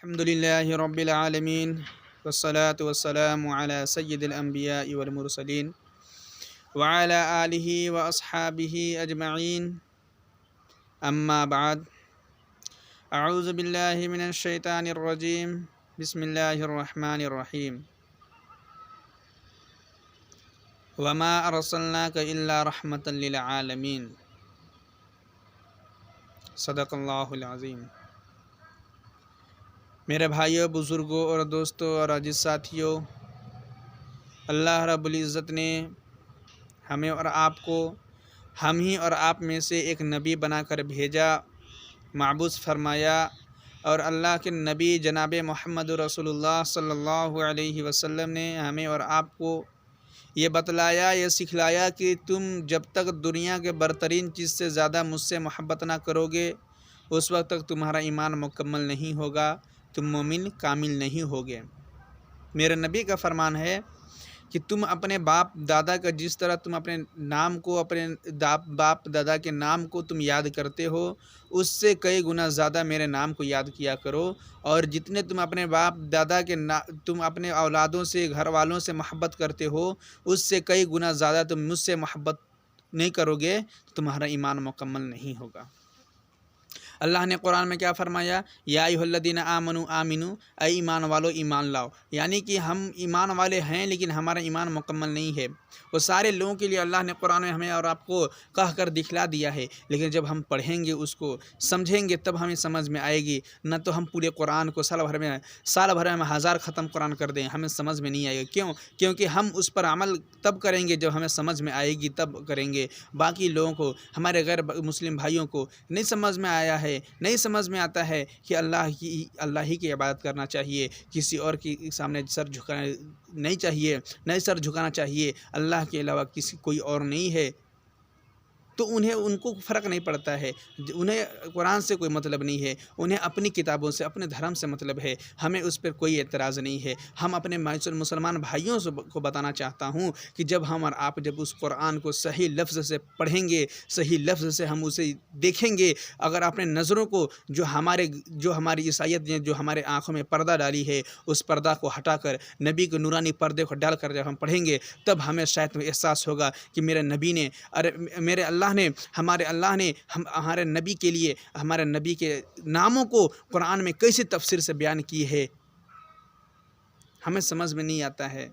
الحمد لله رب العالمين والصلاة والسلام على سيد الأنبياء والمرسلين وعلى آله وأصحابه أجمعين أما بعد أعوذ بالله من الشيطان الرجيم بسم الله الرحمن الرحيم وما أرسلناك إلا رحمة للعالمين صدق الله العظيم۔ میرے بھائیوں، بزرگوں اور دوستوں اور عزیز ساتھیوں، اللہ رب العزت نے ہمیں اور آپ کو ہم ہی اور آپ میں سے ایک نبی بنا کر بھیجا، معبوس فرمایا، اور اللہ کے نبی جناب محمد رسول اللہ صلی اللہ علیہ وسلم نے ہمیں اور آپ کو یہ بتلایا، یہ سکھلایا کہ تم جب تک دنیا کے برترین چیز سے زیادہ مجھ سے محبت نہ کرو گے، اس وقت تک تمہارا ایمان مکمل نہیں ہوگا، تم مومن کامل نہیں ہوگے۔ میرے نبی کا فرمان ہے کہ تم اپنے باپ دادا کا جس طرح تم اپنے نام کو، اپنے باپ دادا کے نام کو تم یاد کرتے ہو، اس سے کئی گنا زیادہ میرے نام کو یاد کیا کرو، اور جتنے تم اپنے باپ دادا کے تم اپنے اولادوں سے، گھر والوں سے محبت کرتے ہو، اس سے کئی گنا زیادہ تم مجھ سے محبت نہیں کرو گے، تمہارا ایمان مکمل نہیں ہوگا۔ اللہ نے قرآن میں کیا فرمایا؟ یا ایھا الذین آمنوا آمنوا، اے ایمان والو ایمان لاؤ، یعنی کہ ہم ایمان والے ہیں لیکن ہمارا ایمان مکمل نہیں ہے۔ وہ سارے لوگوں کے لیے اللہ نے قرآن میں ہمیں اور آپ کو کہہ کر دکھلا دیا ہے، لیکن جب ہم پڑھیں گے، اس کو سمجھیں گے، تب ہمیں سمجھ میں آئے گی، نہ تو ہم پورے قرآن کو سال بھر میں 1000 ختم قرآن کر دیں، ہمیں سمجھ میں نہیں آئے گا۔ کیوں؟ کیونکہ ہم اس پر عمل تب کریں گے جب ہمیں سمجھ میں آئے گی، تب کریں گے۔ باقی لوگوں کو، ہمارے غیر مسلم بھائیوں کو نہیں سمجھ میں آیا ہے، نہیں سمجھ میں آتا ہے کہ اللہ ہی کی عبادت کرنا چاہیے، کسی اور کے سامنے سر جھکانا نہیں چاہیے، نہیں سر جھکانا چاہیے، اللہ کے علاوہ کوئی اور نہیں ہے، تو ان کو فرق نہیں پڑتا ہے، انہیں قرآن سے کوئی مطلب نہیں ہے، انہیں اپنی کتابوں سے، اپنے دھرم سے مطلب ہے، ہمیں اس پر کوئی اعتراض نہیں ہے۔ ہم اپنے مسلمان بھائیوں کو بتانا چاہتا ہوں کہ جب ہم اور آپ جب اس قرآن کو صحیح لفظ سے پڑھیں گے، صحیح لفظ سے ہم اسے دیکھیں گے، اگر اپنے نظروں کو جو ہماری عیسائیت نے جو ہمارے آنکھوں میں پردہ ڈالی ہے، اس پردہ کو ہٹا کر نبی کے نورانی پردے کو ڈال کر جب ہم پڑھیں گے، تب ہمیں شاید احساس ہوگا کہ میرے نبی نے، ہمارے نبی کے لیے، ہمارے نبی کے ناموں کو قرآن میں کیسے تفسیر سے بیان کی ہے، ہمیں سمجھ میں نہیں آتا ہے۔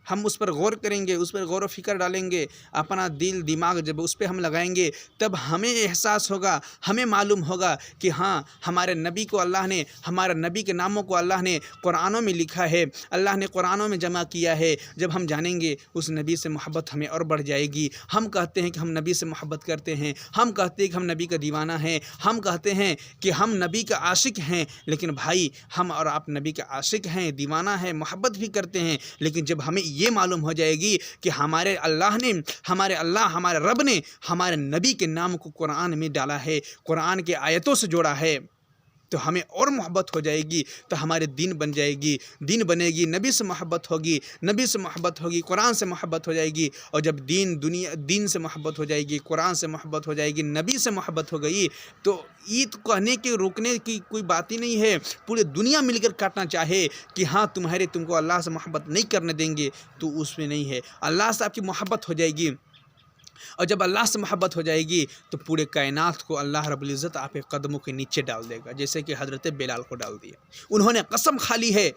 ہم اس پر غور کریں گے، اس پر غور و فکر ڈالیں گے، اپنا دل دماغ جب اس پہ ہم لگائیں گے، تب ہمیں احساس ہوگا، ہمیں معلوم ہوگا کہ ہاں، ہمارے نبی کو اللہ نے، ہمارے نبی کے ناموں کو اللہ نے قرآنوں میں لکھا ہے، اللہ نے قرآنوں میں جمع کیا ہے۔ جب ہم جانیں گے، اس نبی سے محبت ہمیں اور بڑھ جائے گی۔ ہم کہتے ہیں کہ ہم نبی سے محبت کرتے ہیں، ہم کہتے ہیں کہ ہم نبی کا دیوانہ ہیں، ہم کہتے ہیں کہ ہم نبی کا عاشق ہیں، لیکن بھائی، ہم اور آپ نبی کے عاشق ہیں، دیوانہ ہیں، محبت بھی کرتے ہیں، لیکن جب ہمیں یہ معلوم ہو جائے گی کہ ہمارے رب نے ہمارے نبی کے نام کو قرآن میں ڈالا ہے، قرآن کے آیتوں سے جوڑا ہے، تو ہمیں اور محبت ہو جائے گی، تو ہمارے دین بن جائے گی، دین بنے گی، نبی سے محبت ہوگی، نبی سے محبت ہوگی، قرآن سے محبت ہو جائے گی، اور جب دین سے محبت ہو جائے گی، قرآن سے محبت ہو جائے گی، نبی سے محبت ہو گئی، تو عید کہنے کے روکنے کی کوئی بات ہی نہیں ہے۔ پوری دنیا مل کر کاٹنا چاہے کہ ہاں تم کو اللہ سے محبت نہیں کرنے دیں گے، تو اس میں نہیں ہے۔ اللہ سے آپ کی محبت ہو جائے گی، اور جب اللہ سے محبت ہو جائے گی تو پورے کائنات کو اللہ رب العزت آپ کے قدموں کے نیچے ڈال دے گا، جیسے کہ حضرت بلال کو ڈال دیا۔ انہوں نے قسم کھا لی ہے،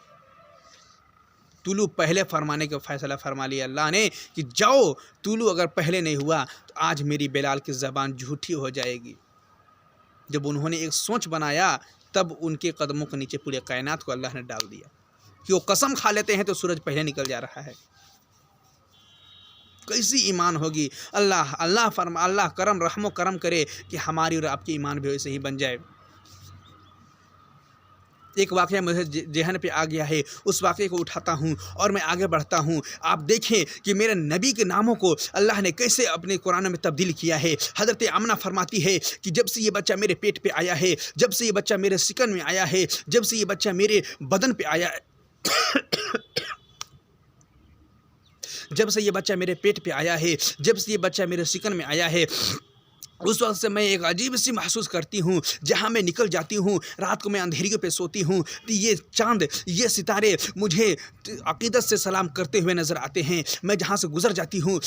طلوع پہلے فرمانے کا فیصلہ فرما لیا اللہ نے کہ جاؤ، طلوع اگر پہلے نہیں ہوا تو آج میری بلال کی زبان جھوٹی ہو جائے گی۔ جب انہوں نے ایک سوچ بنایا، تب ان کے قدموں کے نیچے پورے کائنات کو اللہ نے ڈال دیا، کہ وہ قسم کھا لیتے ہیں تو سورج پہلے نکل جا رہا ہے۔ کیسی ایمان ہوگی! اللہ کرم رحم و کرم کرے کہ ہماری اور آپ کی ایمان بھی ویسے ہی بن جائے۔ ایک واقعہ مجھے ذہن پہ آ گیا ہے، اس واقعے کو اٹھاتا ہوں اور میں آگے بڑھتا ہوں۔ آپ دیکھیں کہ میرے نبی کے ناموں کو اللہ نے کیسے اپنے قرآن میں تبدیل کیا ہے۔ حضرت آمنہ فرماتی ہے کہ جب سے یہ بچہ میرے پیٹ پہ آیا ہے، جب سے یہ بچہ میرے سکن میں آیا ہے، جب سے یہ بچہ میرے بدن پہ آیا ہے، جب سے یہ بچہ میرے پیٹ پہ آیا ہے، جب سے یہ بچہ میرے سکن میں آیا ہے، اس وقت سے میں ایک عجیب سی محسوس کرتی ہوں، جہاں میں نکل جاتی ہوں، رات کو میں اندھیریوں پہ سوتی ہوں تو یہ چاند، یہ ستارے مجھے عقیدت سے سلام کرتے ہوئے نظر آتے ہیں۔ میں جہاں سے گزر جاتی ہوں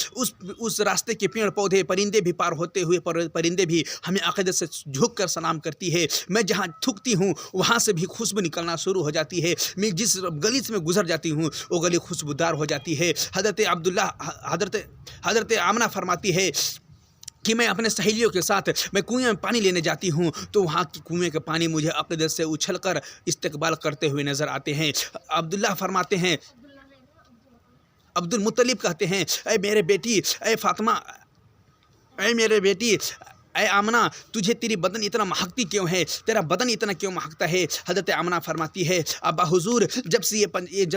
اس راستے کے پیڑ پودے، پرندے بھی پار ہوتے ہوئے پرندے بھی ہمیں عقیدت سے جھک کر سلام کرتی ہے۔ میں جہاں تھکتی ہوں وہاں سے بھی خوشبو نکلنا شروع ہو جاتی ہے۔ میں جس گلی سے میں گزر جاتی ہوں وہ گلی خوشبودار ہو جاتی ہے۔ حضرت آمنہ فرماتی ہے کہ میں اپنے سہیلیوں کے ساتھ میں کنویں میں پانی لینے جاتی ہوں تو وہاں کی کنویں کا پانی مجھے عقیدت سے اچھل کر استقبال کرتے ہوئے نظر آتے ہیں۔ عبداللہ فرماتے ہیں، عبد المطلب کہتے ہیں، اے میرے بیٹی، اے فاطمہ، اے میرے بیٹی، اے آمنہ، تجھے تیری بدن اتنا مہکتی کیوں ہے؟ تیرا بدن اتنا کیوں مہکتا ہے؟ حضرت آمنہ فرماتی ہے، ابا حضور، جب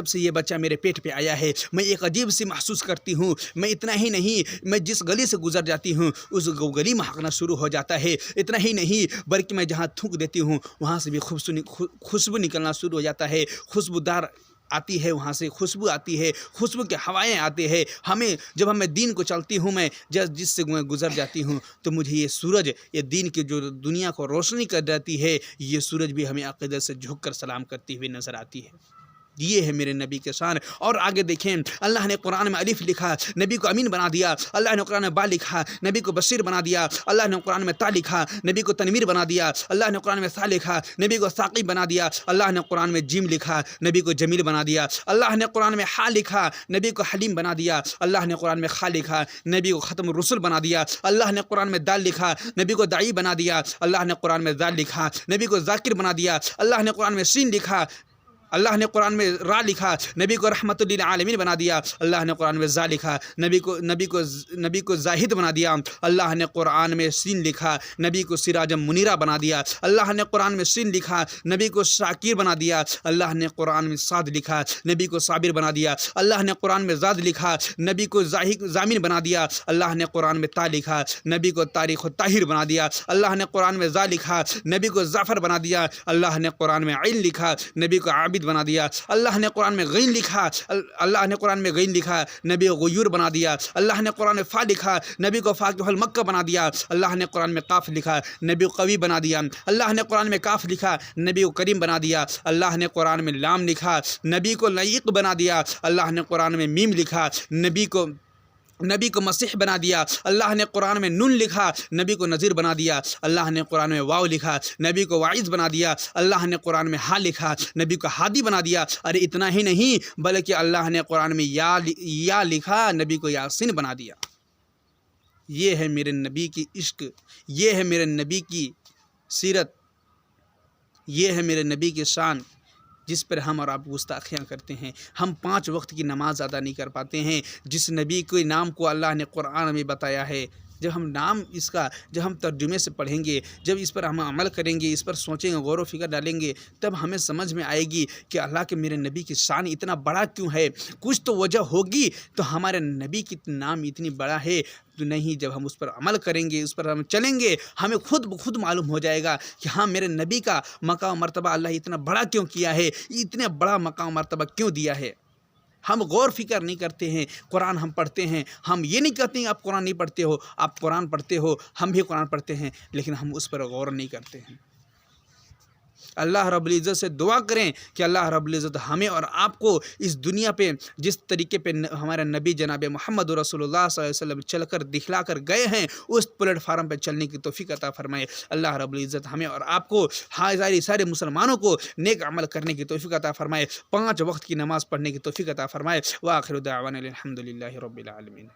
سے یہ بچہ میرے پیٹ پہ آیا ہے میں ایک عجیب سی محسوس کرتی ہوں۔ میں اتنا ہی نہیں، میں جس گلی سے گزر جاتی ہوں اس گلی مہکنا شروع ہو جاتا ہے۔ اتنا ہی نہیں بلکہ میں جہاں تھوک دیتی ہوں وہاں سے بھی خوشبو نکلنا شروع ہو جاتا ہے۔ خوشبودار آتی ہے، وہاں سے خوشبو آتی ہے، خوشبو کے ہوائیں آتی ہے۔ جب میں دین کو چلتی ہوں، میں جس سے میں گزر جاتی ہوں تو مجھے یہ سورج، یہ دین کی جو دنیا کو روشنی کر دیتی ہے، یہ سورج بھی ہمیں عقیدت سے جھک کر سلام کرتی ہوئی نظر آتی ہے۔ یہ ہے میرے نبی کے شان۔ اور آگے دیکھیں، اللہ نے قرآن میں الف لکھا، نبی کو امین بنا دیا۔ اللہ نے قرآن میں با لکھا، نبی کو بشیر بنا دیا۔ اللہ نے قرآن میں تا لکھا، نبی کو تنویر بنا دیا۔ اللہ نے قرآن میں سا لکھا، نبی کو ثاقب بنا دیا۔ اللہ نے قرآن میں جیم لکھا، نبی کو جمیل بنا دیا۔ اللہ نے قرآن میں ہا لکھا، نبی کو حلیم بنا دیا۔ اللہ نے قرآن میں خا لکھا، نبی کو ختم الرسل بنا دیا۔ اللہ نے قرآن میں دال لکھا، نبی کو داعی بنا دیا۔ اللہ نے قرآن میں ذال لکھا، نبی کو ذاکر بنا دیا۔ اللہ نے قرآن میں سین لکھا، اللہ نے قرآن میں را لکھا، نبی کو رحمت للعالمین بنا دیا۔ اللہ نے قرآن میں زا لکھا، نبی کو زاہد بنا دیا۔ اللہ نے قرآن میں سین لکھا، نبی کو سراج منیرہ بنا دیا۔ اللہ نے قرآن میں سین لکھا، نبی کو شاکر بنا دیا۔ اللہ نے قرآن میں صاد لکھا، نبی کو صابر بنا دیا۔ اللہ نے قرآن میں زاد لکھا، نبی کو ضامن بنا دیا۔ اللہ نے قرآن میں تا لکھا، نبی کو تاریخ و طاہر بنا دیا۔ اللہ نے قرآن میں زا لکھا، نبی کو زعفر بنا دیا۔ اللہ نے قرآن میں عین لکھا، نبی کو عابد بنا دیا۔ اللہ نے قرآن میں غین لکھا، اللہ نے قرآن میں غین لکھا، نبی کو غیور بنا دیا۔ اللہ نے قرآن میں فا لکھا، نبی کو فاقہ المکہ بنا دیا۔ اللہ نے قرآن میں قاف لکھا، نبی کو قوی بنا دیا۔ اللہ نے قرآن میں کاف لکھا، نبی کو کریم بنا دیا۔ اللہ نے قرآن میں لام لکھا، نبی کو لعیق بنا دیا۔ اللہ نے قرآن میں میم لکھا، نبی کو مسیح بنا دیا۔ اللہ نے قرآن میں نون لکھا، نبی کو نذیر بنا دیا۔ اللہ نے قرآن میں واو لکھا، نبی کو واعظ بنا دیا۔ اللہ نے قرآن میں ہا لکھا، نبی کو ہادی بنا دیا۔ ارے اتنا ہی نہیں بلکہ اللہ نے قرآن میں یا لکھا، نبی کو یاسین بنا دیا۔ یہ ہے میرے نبی کی عشق، یہ ہے میرے نبی کی سیرت، یہ ہے میرے نبی کی شان جس پر ہم اور آپ گستاخیاں کرتے ہیں۔ ہم 5 وقت کی نماز ادا نہیں کر پاتے ہیں، جس نبی کے نام کو اللہ نے قرآن میں بتایا ہے۔ جب ہم جب ہم ترجمے سے پڑھیں گے، جب اس پر ہم عمل کریں گے، اس پر سوچیں گے، غور و فکر ڈالیں گے، تب ہمیں سمجھ میں آئے گی کہ اللہ کے میرے نبی کی شان اتنا بڑا کیوں ہے۔ کچھ تو وجہ ہوگی تو ہمارے نبی کی نام اتنی بڑا ہے تو نہیں۔ جب ہم اس پر عمل کریں گے، اس پر ہم چلیں گے، ہمیں خود بخود معلوم ہو جائے گا کہ ہاں میرے نبی کا مقام مرتبہ اللہ اتنا بڑا کیوں کیا ہے، اتنا بڑا مقام مرتبہ کیوں دیا ہے۔ ہم غور فکر نہیں کرتے ہیں۔ قرآن ہم پڑھتے ہیں، ہم یہ نہیں کہتے ہیں آپ قرآن نہیں پڑھتے ہو، آپ قرآن پڑھتے ہو، ہم بھی قرآن پڑھتے ہیں، لیکن ہم اس پر غور نہیں کرتے ہیں۔ اللہ رب العزت سے دعا کریں کہ اللہ رب العزت ہمیں اور آپ کو اس دنیا پہ جس طریقے پہ ہمارے نبی جناب محمد رسول اللہ صلی اللہ علیہ وسلم چل کر دکھلا کر گئے ہیں، اس پلیٹ فارم پہ چلنے کی توفیق عطا فرمائے۔ اللہ رب العزت ہمیں اور آپ کو، سارے مسلمانوں کو نیک عمل کرنے کی توفیق عطا فرمائے، 5 وقت کی نماز پڑھنے کی توفیق عطا فرمائے۔ وآخر دعوانا الحمد للہ رب العالمین۔